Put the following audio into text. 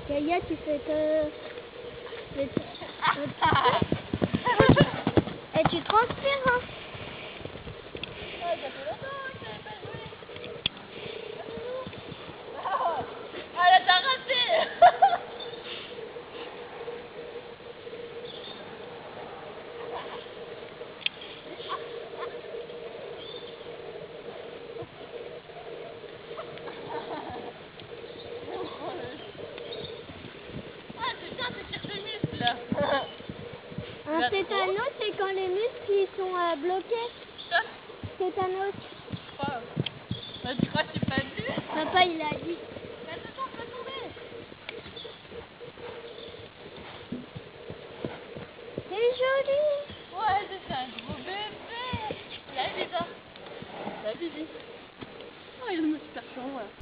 Gaïa, tu fais que... Et tu transpires, hein. Ah, ça fait longtemps que j'avais pas joué. Ah, là, t'as raté. Ah, c'est bien, t'étires tes muscles, là. Un tétanos, c'est quand les muscles ils sont bloqués. Tétanos. Wow. Bah, tu crois que j'ai pas vu? Papa, il a dit. Mais attention, je peux tomber. C'est joli. Ouais, c'est un gros bébé. La Bibi. La Bibi. Oh, il me super chiant, voilà.